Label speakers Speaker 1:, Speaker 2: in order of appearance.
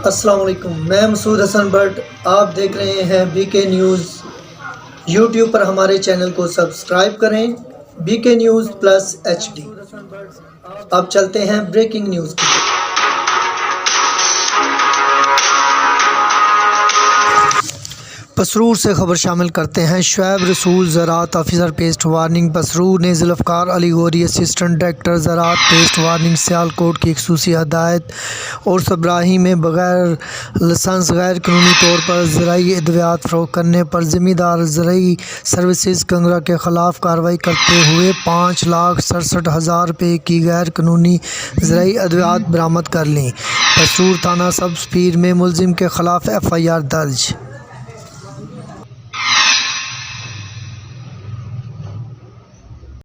Speaker 1: السلام علیکم، میں مسعود حسن بٹ، آپ دیکھ رہے ہیں بی کے نیوز۔ یوٹیوب پر ہمارے چینل کو سبسکرائب کریں، بی کے نیوز پلس ایچ ڈی۔ اب چلتے ہیں بریکنگ نیوز کی۔ پسرور سے خبر شامل کرتے ہیں۔ شعیب رسول، زراعت آفیسر پیسٹ وارننگ، پسرور نے ذوالفقار علی غوری، اسسٹنٹ ڈائریکٹر زراعت پیسٹ وارننگ، سیالکوٹ کی خصوصی ہدایت اور سربراہی میں بغیر لائسنس غیر قانونی طور پر زرعی ادویات فروخت کرنے پر ذمہ دار زرعی سروسز کنگرا کے خلاف کارروائی کرتے ہوئے 5,67,000 روپے کی غیر قانونی زرعی ادویات برآمد کر لیں۔ پسرور تھانہ سب سپیر میں ملزم کے خلاف ایف آئی آر درج۔